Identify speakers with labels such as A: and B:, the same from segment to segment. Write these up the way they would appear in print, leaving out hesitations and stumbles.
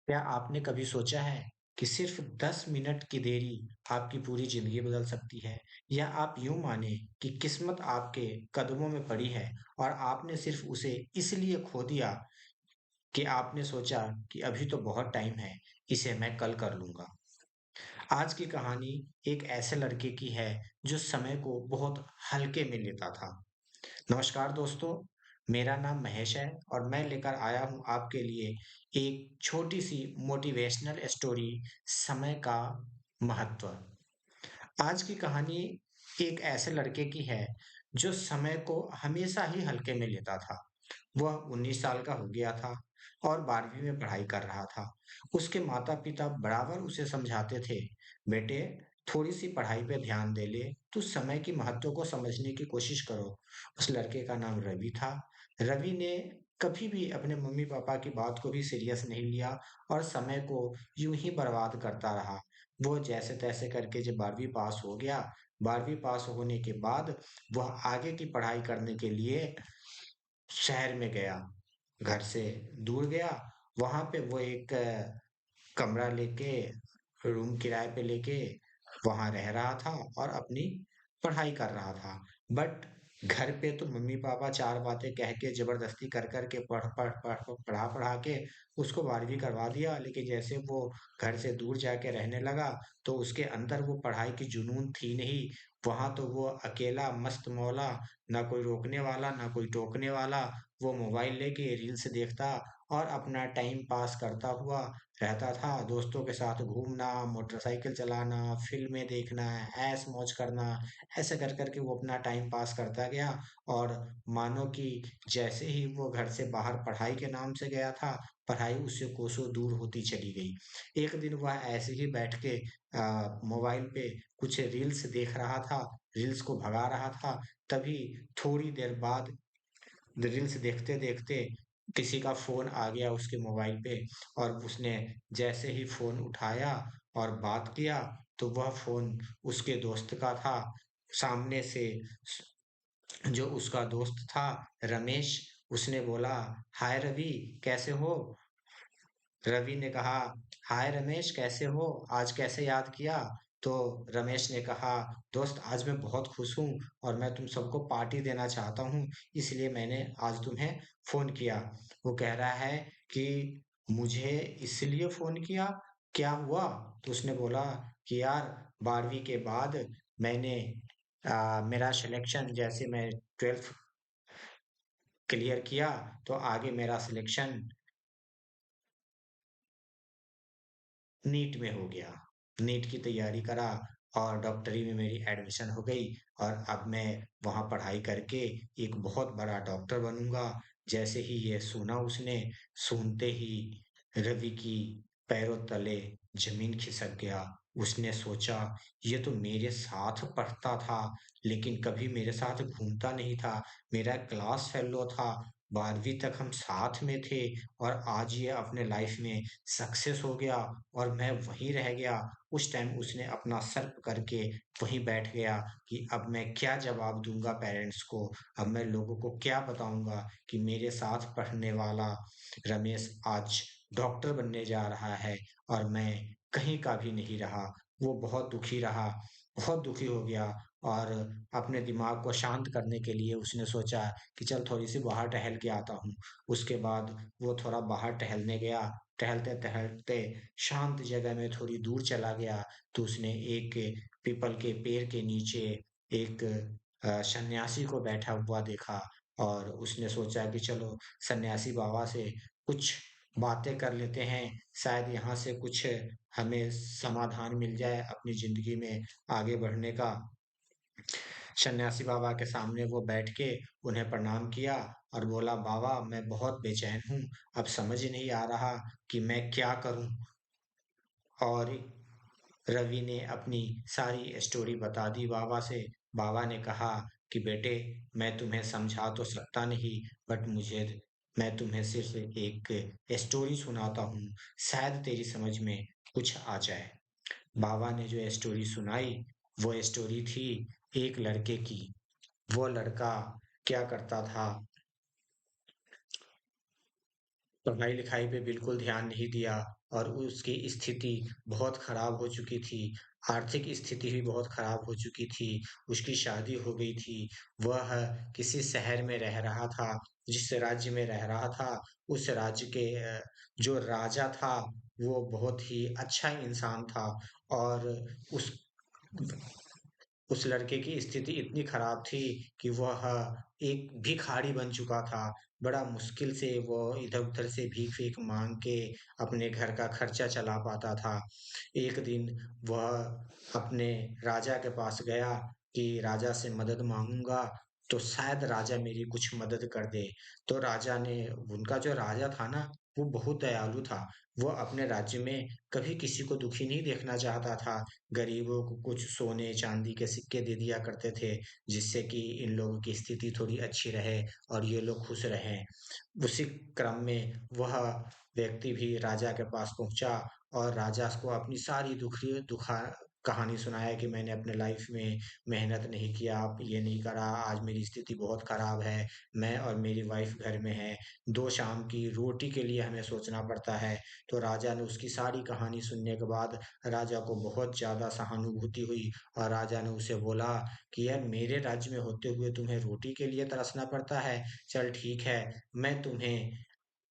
A: क्या आपने कभी सोचा है कि सिर्फ 10 मिनट की देरी आपकी पूरी जिंदगी बदल सकती है? या आप यूं माने कि किस्मत आपके कदमों में पड़ी है और आपने सिर्फ उसे इसलिए खो दिया कि आपने सोचा कि अभी तो बहुत टाइम है, इसे मैं कल कर लूंगा। आज की कहानी एक ऐसे लड़के की है जो समय को बहुत हल्के में लेता था। नमस्कार दोस्तों, मेरा नाम महेश है और मैं लेकर आया हूँ आपके लिए एक छोटी सी मोटिवेशनल स्टोरी, समय का महत्व। आज की कहानी एक ऐसे लड़के की है जो समय को हमेशा ही हल्के में लेता था। वह 19 साल का हो गया था और 12वीं में पढ़ाई कर रहा था। उसके माता-पिता बराबर उसे समझाते थे, बेटे थोड़ी सी पढ़ाई पे ध्यान दे ले, तू समय की महत्व को समझने की कोशिश करो। उस लड़के का नाम रवि था। रवि ने कभी भी अपने मम्मी-पापा की बात को भी सीरियस नहीं लिया और समय को यूं ही बर्बाद करता रहा। वो जैसे-तैसे करके जब 12वीं पास हो गया, 12वीं पास होने के बाद वह आगे की पढ़ाई करने के लिए शहर में गया, घर से दूर गया। वहाँ पे वो एक कमरा लेके, रूम किराए पे लेके वहाँ रह रहा था और अपनी पढ़ाई कर रहा था। बट घर पे तो मम्मी-पापा 4 बातें कह के ज़बरदस्ती कर के पढ़ा के उसको 12वीं करवा दिया। लेकिन जैसे वो घर से दूर जाके रहने लगा, तो उसके अंदर वो पढ़ाई की जुनून थी नहीं। वहाँ तो वो अकेला मस्त मौला, ना कोई रोकने वाला, ना कोई टोकने वाला। वो मोबाइल लेके रील्स देखता और अपना टाइम पास करता हुआ रहता था। दोस्तों के साथ घूमना, मोटरसाइकिल चलाना, फ़िल्में देखना, ऐश-मौज करना, ऐसे कर के वो अपना टाइम पास करता गया। और मानो कि जैसे ही वो घर से बाहर पढ़ाई के नाम से गया था, पढ़ाई उससे कोसों दूर होती चली गई। एक दिन वह ऐसे ही बैठ के मोबाइल पे कुछ रील्स देख रहा था, रील्स को भगा रहा था, तभी थोड़ी देर बाद रील्स देखते-देखते किसी का फ़ोन आ गया उसके मोबाइल पे और उसने जैसे ही फ़ोन उठाया और बात किया, तो वह फ़ोन उसके दोस्त का था। सामने से जो उसका दोस्त था रमेश, उसने बोला, "हाय रवि, कैसे हो?" रवि ने कहा, "हाय रमेश, कैसे हो? आज कैसे याद किया?" तो रमेश ने कहा, "दोस्त आज मैं बहुत खुश हूँ और मैं तुम सबको पार्टी देना चाहता हूँ, इसलिए मैंने आज तुम्हें फ़ोन किया।" वो कह रहा है कि मुझे इसलिए फ़ोन किया, क्या हुआ? तो उसने बोला कि यार 12वीं के बाद मैंने मेरा सिलेक्शन, जैसे मैं 12th क्लियर किया, तो आगे मेरा सिलेक्शन नीट में हो गया। नीट की तैयारी करा और डॉक्टरी में मेरी एडमिशन हो गई और अब मैं वहाँ पढ़ाई करके एक बहुत बड़ा डॉक्टर बनूँगा। जैसे ही ये सुना उसने, सूनते ही रवि की पैरों तले ज़मीन खिसक गया। उसने सोचा, ये तो मेरे साथ पढ़ता था, लेकिन कभी मेरे साथ घूमता नहीं था। मेरा क्लास फेलो था, 12वीं तक हम साथ में थे और आज ये अपने लाइफ़ में सक्सेस हो गया और मैं वहीं रह गया। उस टाइम उसने अपना सर पकड़ के वहीं बैठ गया कि अब मैं क्या जवाब दूँगा पेरेंट्स को? अब मैं लोगों को क्या बताऊँगा कि मेरे साथ पढ़ने वाला रमेश आज डॉक्टर बनने जा रहा है और मैं कहीं का भी नहीं रहा। वो बहुत दुखी रहा, बहुत दुखी हो गया और अपने दिमाग को शांत करने के लिए उसने सोचा कि चल थोड़ी-सी बाहर टहल के आता हूँ। उसके बाद वो थोड़ा बाहर टहलने गया। टहलते-टहलते शांत जगह में थोड़ी दूर चला गया, तो उसने एक पीपल के पेड़ के नीचे एक सन्यासी को बैठा हुआ देखा और उसने सोचा कि चलो सन्यासी बाबा से कुछ बातें कर लेते हैं, शायद यहाँ से कुछ हमें समाधान मिल जाए अपनी ज़िंदगी में आगे बढ़ने का। सन्यासी बाबा के सामने वो बैठ के उन्हें प्रणाम किया और बोला, "बाबा मैं बहुत बेचैन हूँ, अब समझ नहीं आ रहा कि मैं क्या करूँ?" और रवि ने अपनी सारी स्टोरी बता दी बाबा से। बाबा ने कहा कि बेटे मैं तुम्हें समझा तो सकता नहीं, बट मैं तुम्हें सिर्फ एक स्टोरी सुनाता हूँ, शायद तेरी समझ में कुछ आ जाए। बाबा ने जो स्टोरी सुनाई, वो स्टोरी थी एक लड़के की। वो लड़का क्या करता था, पढ़ाई-लिखाई पे बिल्कुल ध्यान नहीं दिया और उसकी स्थिति बहुत खराब हो चुकी थी। आर्थिक स्थिति भी बहुत खराब हो चुकी थी। उसकी शादी हो गई थी। वह किसी शहर में रह रहा था, जिस राज्य में रह रहा था, उस राज्य के जो राजा था, वो बहुत ही अच्छा इंसान था और उस उस लड़के की स्थिति इतनी खराब थी कि वह एक भिखारी बन चुका था। बड़ा मुश्किल से वो इधर-उधर से भीख-वीख माँग के अपने घर का खर्चा चला पाता था। एक दिन वह अपने राजा के पास गया कि राजा से मदद माँगूँगा, तो शायद राजा मेरी कुछ मदद कर दे। तो राजा ने उनका जो राजा था ना, वो बहुत दयालु था। वो अपने राज्य में कभी किसी को दुखी नहीं देखना चाहता था। गरीबों को कुछ सोने चांदी के सिक्के दे दिया करते थे, जिससे कि इन लोगों की स्थिति थोड़ी अच्छी रहे और ये लोग खुश रहें। उसी क्रम में वह व्यक्ति भी राजा के पास पहुंचा और राजा को अपनी सारी दुखा कहानी सुनाया कि मैंने अपने लाइफ में मेहनत नहीं किया, ये नहीं करा, आज मेरी स्थिति बहुत खराब है, मैं और मेरी वाइफ घर में है, दो शाम की रोटी के लिए हमें सोचना पड़ता है। तो राजा ने उसकी सारी कहानी सुनने के बाद राजा को बहुत ज़्यादा सहानुभूति हुई और राजा ने उसे बोला कि यार मेरे राज्य में होते हुए तुम्हें रोटी के लिए तरसना पड़ता है। चल ठीक है, मैं तुम्हें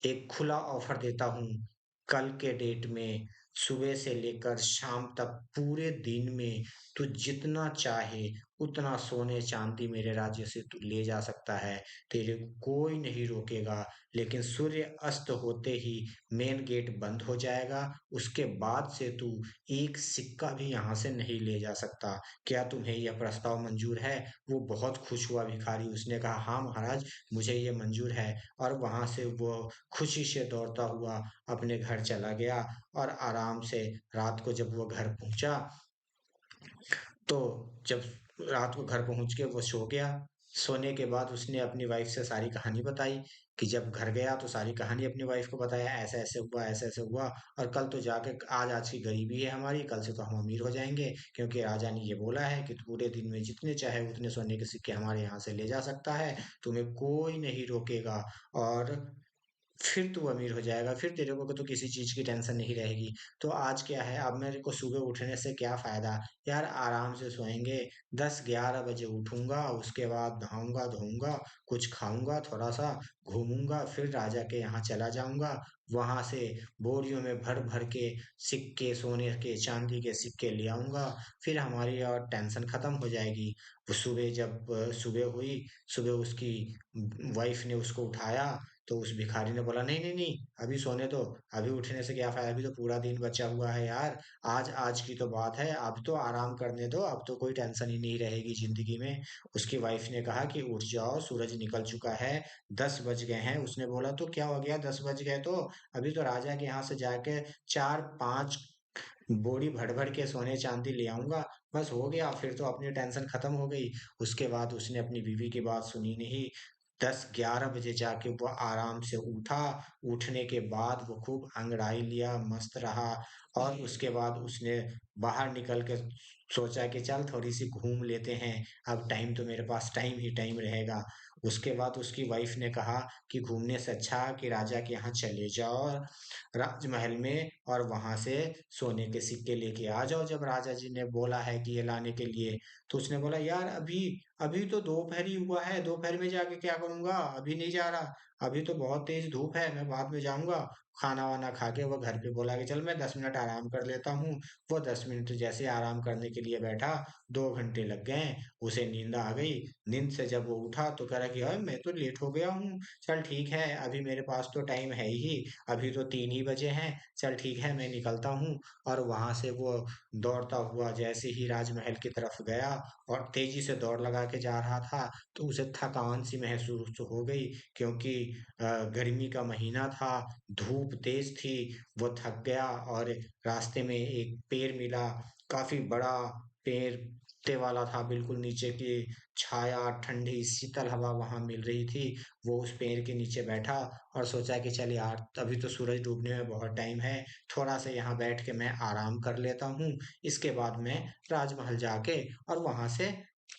A: एक खुला ऑफर देता हूँ। कल के डेट में सुबह से लेकर शाम तक पूरे दिन में तू जितना चाहे उतना सोने चांदी मेरे राज्य से तू ले जा सकता है। तेरे को कोई नहीं रोकेगा। लेकिन सूर्य अस्त होते ही मेन गेट बंद हो जाएगा। उसके बाद से तू एक सिक्का भी यहाँ से नहीं ले जा सकता। क्या तुम्हें यह प्रस्ताव मंजूर है? वो बहुत खुश हुआ भिखारी। उसने कहा, हाँ महाराज, मुझे ये मंजूर है। और वहां से वो खुशी से दौड़ता हुआ अपने घर चला गया और आराम से रात को जब वो घर पहुंचा, तो जब रात को घर पहुंच के वो सो गया। सोने के बाद उसने अपनी वाइफ से सारी कहानी बताई कि जब घर गया तो सारी कहानी अपनी वाइफ को बताया, ऐसे ऐसे हुआ, ऐसे ऐसे हुआ। और कल तो जाके आज आज की गरीबी है हमारी, कल से तो हम अमीर हो जाएंगे, क्योंकि राजा ने ये बोला है कि तू पूरे दिन में जितने चाहे उतने सोने के सिक्के हमारे यहाँ से ले जा सकता है, तुम्हें कोई नहीं रोकेगा। और फिर तू अमीर हो जाएगा, फिर तेरे को तो किसी चीज की टेंशन नहीं रहेगी। तो आज क्या है, अब मेरे को सुबह उठने से क्या फायदा यार, आराम से सोएंगे। 10-11 बजे उठूंगा, उसके बाद नहाऊंगा धोऊंगा, कुछ खाऊंगा, थोड़ा सा घूमूंगा, फिर राजा के यहाँ चला जाऊंगा। वहां से बोरियों में भर भर के सिक्के, सोने के चांदी के सिक्के ले आऊंगा। फिर हमारी और टेंशन खत्म हो जाएगी। वो सुबह जब सुबह हुई, सुबह उसकी वाइफ ने उसको उठाया, तो उस भिखारी ने बोला, नहीं नहीं नहीं, अभी सोने दो। अभी उठने से क्या फायदा, अभी तो पूरा दिन बचा हुआ है यार। आज आज की तो बात है, अब तो आराम करने दो, अब तो कोई टेंशन ही नहीं रहेगी जिंदगी में। उसकी वाइफ ने कहा कि उठ जाओ, सूरज निकल चुका है, 10 बज गए हैं। उसने बोला, तो क्या हो गया, 10 बज गए तो अभी तो राजा के यहाँ से जाके 4-5 बोरी भर भर के सोने चांदी ले आऊंगा, बस हो गया, फिर तो अपनी टेंशन खत्म हो गई। उसके बाद उसने अपनी बीवी की बात सुनी नहीं। 10-11 बजे जाके वो आराम से उठा। उठने के बाद वो खूब अंगड़ाई लिया, मस्त रहा। और उसके बाद उसने बाहर निकल के सोचा कि चल थोड़ी सी घूम लेते हैं, अब टाइम तो मेरे पास टाइम ही टाइम रहेगा। उसके बाद उसकी वाइफ ने कहा कि घूमने से अच्छा कि राजा के यहाँ चले जाओ राजमहल में, और वहां से सोने के सिक्के लेके आ जाओ जब राजा जी ने बोला है कि ये लाने के लिए। तो उसने बोला, यार अभी अभी तो दोपहर ही हुआ है, दोपहर में जाके क्या करूंगा, अभी नहीं जा रहा। अभी तो बहुत तेज धूप है, मैं बाद में जाऊंगा। खाना वाना खा के वो घर पे बोला कि चल मैं 10 मिनट आराम कर लेता हूँ। वो 10 मिनट जैसे आराम करने के लिए बैठा, 2 घंटे लग गए। उसे नींद आ गई। नींद से जब वो उठा तो कह रहा कि यार मैं तो लेट हो गया हूँ। चल ठीक है, अभी मेरे पास तो टाइम है ही, अभी तो 3 ही बजे हैं। चल ठीक है, मैं निकलता हूँ। और वहां से वो दौड़ता हुआ जैसे ही राजमहल की तरफ गया और तेजी से दौड़ लगा के जा रहा था, तो उसे थकान सी महसूस हो गई, क्योंकि गर्मी का महीना था, धूप तेज थी। वो थक गया और रास्ते में एक पेड़ मिला, काफी बड़ा पेड़, पत्ते वाला था, बिल्कुल नीचे की छाया, ठंडी शीतल हवा वहां मिल रही थी। वो उस पेड़ के नीचे बैठा और सोचा कि चल यार, अभी तो सूरज डूबने में बहुत टाइम है, थोड़ा सा यहाँ बैठ के मैं आराम कर लेता हूँ। इसके बाद मैं राजमहल जाके और वहां से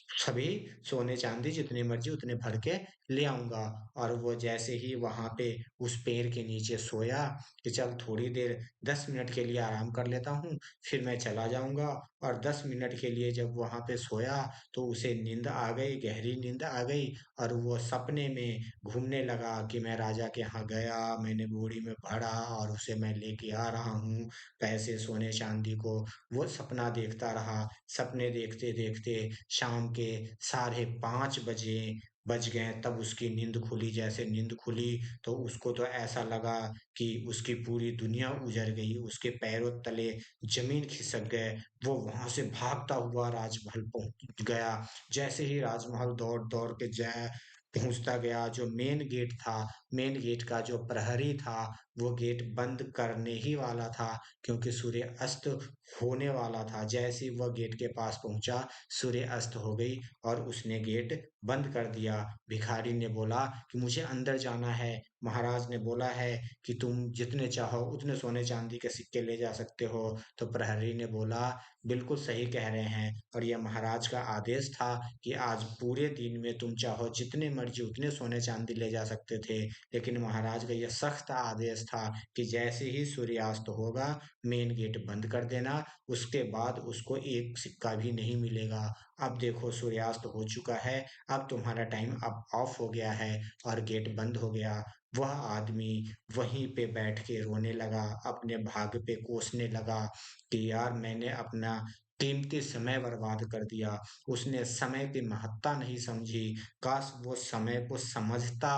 A: सभी सोने चांदी जितने मर्जी उतने भर के ले आऊंगा। और वो जैसे ही वहां पे उस पेड़ के नीचे सोया कि चल थोड़ी देर 10 मिनट के लिए आराम कर लेता हूँ, फिर मैं चला जाऊंगा। और 10 मिनट के लिए जब वहां पे सोया तो उसे नींद आ गई, गहरी नींद आ गई। और वो सपने में घूमने लगा कि मैं राजा के यहाँ गया, मैंने बोरी में भरा और उसे मैं लेके आ रहा हूँ, पैसे सोने चांदी को। वो सपना देखता रहा। सपने देखते देखते शाम के 5:30 बज गए, तब उसकी नींद खुली। जैसे नींद खुली तो उसको तो ऐसा लगा कि उसकी पूरी दुनिया उजड़ गई, उसके पैरों तले जमीन खिसक गए। वो वहां से भागता हुआ राजमहल पहुंच गया। जैसे ही राजमहल दौड़ दौड़ के जाए पहुंचता गया, जो मेन गेट था, मेन गेट का जो प्रहरी था, वो गेट बंद करने ही वाला था क्योंकि सूर्य अस्त होने वाला था। जैसे ही वह गेट के पास पहुंचा, सूर्य अस्त हो गई और उसने गेट बंद कर दिया। भिखारी ने बोला कि मुझे अंदर जाना है। महाराज ने बोला है कि तुम जितने चाहो उतने सोने चांदी के सिक्के ले जा सकते हो। तो प्रहरी ने बोला, बिल्कुल सही कह रहे हैं, और यह महाराज का आदेश था कि आज पूरे दिन में तुम चाहो जितने मर्जी उतने सोने चांदी ले जा सकते थे। लेकिन महाराज का यह सख्त आदेश था कि जैसे ही सूर्यास्त होगा मेन गेट बंद कर देना, उसके बाद उसको एक सिक्का भी नहीं मिलेगा। अब देखो सूर्यास्त हो चुका है, अब तुम्हारा टाइम अब ऑफ हो गया है और गेट बंद हो गया। वह आदमी वहीं पे बैठ के रोने लगा, अपने भाग्य पे कोसने लगा कि यार मैंने अपना कीमती समय बर्बाद कर दिया। उसने समय की महत्ता नहीं समझी। काश वो समय को समझता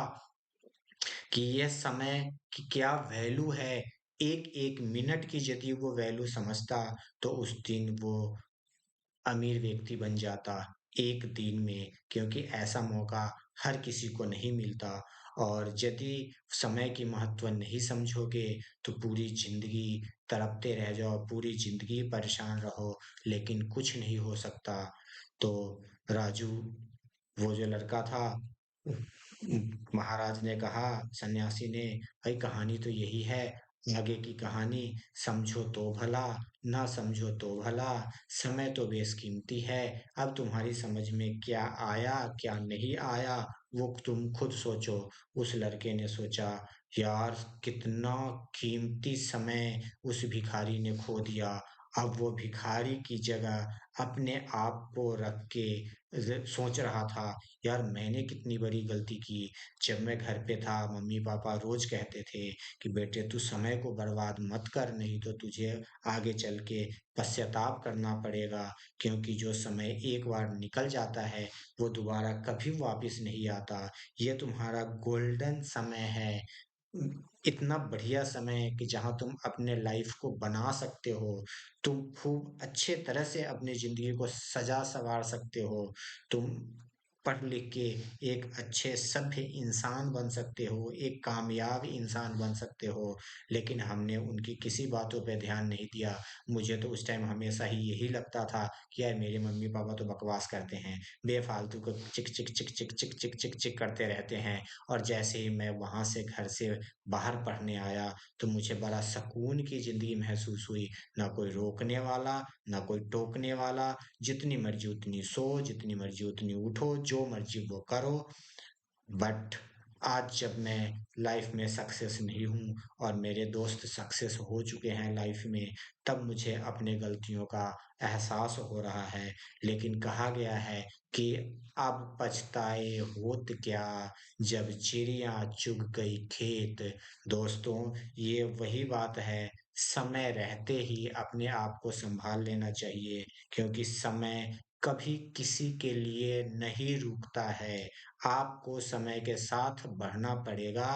A: कि यह समय की क्या वैल्यू है। एक एक मिनट की यदि वो वैल्यू समझता तो उस दिन वो अमीर व्यक्ति बन जाता एक दिन में, क्योंकि ऐसा मौका हर किसी को नहीं मिलता। और यदि समय की महत्व नहीं समझोगे तो पूरी जिंदगी तड़पते रह जाओ, पूरी जिंदगी परेशान रहो, लेकिन कुछ नहीं हो सकता। तो राजू, वो जो लड़का था, महाराज ने कहा, सन्यासी ने, भाई कहानी तो यही है, आगे की कहानी समझो तो भला, ना समझो तो भला, समय तो बेशकीमती है। अब तुम्हारी समझ में क्या आया क्या नहीं आया वो तुम खुद सोचो। उस लड़के ने सोचा, यार कितना कीमती समय उस भिखारी ने खो दिया। अब वो भिखारी की जगह अपने आप को रख के सोच रहा था, यार मैंने कितनी बड़ी गलती की। जब मैं घर पे था मम्मी पापा रोज कहते थे कि बेटे तू समय को बर्बाद मत कर, नहीं तो तुझे आगे चल के पश्चाताप करना पड़ेगा, क्योंकि जो समय एक बार निकल जाता है वो दोबारा कभी वापस नहीं आता। ये तुम्हारा गोल्डन समय है। इतना बढ़िया समय है कि जहाँ तुम अपने लाइफ को बना सकते हो, तुम खूब अच्छे तरह से अपनी जिंदगी को सजा सवार सकते हो, तुम पढ़ लिख के एक अच्छे सभ्य इंसान बन सकते हो, एक कामयाब इंसान बन सकते हो। लेकिन हमने उनकी किसी बातों पे ध्यान नहीं दिया। मुझे तो उस टाइम हमेशा ही यही लगता था कि यार मेरे मम्मी पापा तो बकवास करते हैं, बेफालतू को चिक चिक चिक चिक चिक चिक चिक चिक करते रहते हैं। और जैसे ही मैं वहां से घर से बाहर पढ़ने आया तो मुझे बड़ा सुकून की जिंदगी महसूस हुई। ना कोई रोकने वाला, ना कोई टोकने वाला। जितनी मर्जी उतनी सो, जितनी मर्जी उतनी उठो, जो मर्जी वो करो। बट आज जब मैं लाइफ में सक्सेस नहीं हूँ और मेरे दोस्त सक्सेस हो चुके हैं लाइफ में, तब मुझे अपने गलतियों का एहसास हो रहा है। लेकिन कहा गया है कि अब पछताए होत क्या, जब चिड़िया चुग गई खेत। दोस्तों, ये वही बात है, समय रहते ही अपने आप को संभाल लेना चाहिए, क्योंकि समय कभी किसी के लिए नहीं रुकता है। आपको समय के साथ बढ़ना पड़ेगा,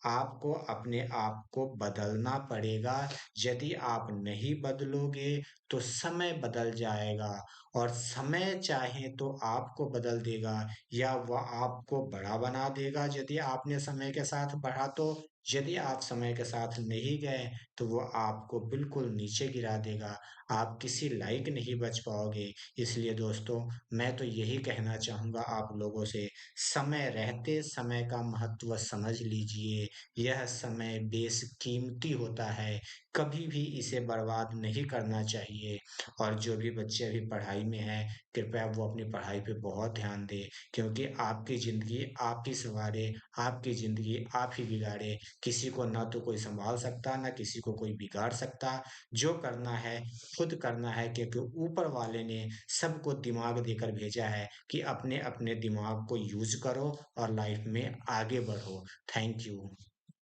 A: आपको अपने आप को बदलना पड़ेगा। यदि आप नहीं बदलोगे तो समय बदल जाएगा, और समय चाहे तो आपको बदल देगा या वह आपको बड़ा बना देगा। यदि आपने समय के साथ बढ़ा तो यदि आप समय के साथ नहीं गए, तो वो आपको बिल्कुल नीचे गिरा देगा। आप किसी लायक नहीं बच पाओगे। इसलिए दोस्तों, मैं तो यही कहना चाहूँगा आप लोगों से, समय रहते समय का महत्व समझ लीजिए। यह समय बेशकीमती होता है, कभी भी इसे बर्बाद नहीं करना चाहिए। और जो भी बच्चे अभी पढ़ाई में हैं, कृपया वो अपनी पढ़ाई पे बहुत ध्यान दें, क्योंकि आपकी ज़िंदगी आप ही सँवारें, आपकी ज़िंदगी आप ही बिगाड़ें। किसी को ना तो कोई सँभाल सकता, ना किसी को कोई बिगाड़ सकता। जो करना है, खुद करना है, क्योंकि ऊपर वाले ने सबको दिमाग देकर भेजा है कि अपने-अपने दिमाग को यूज़ करो और लाइफ़ में आगे बढ़ो। Thank you.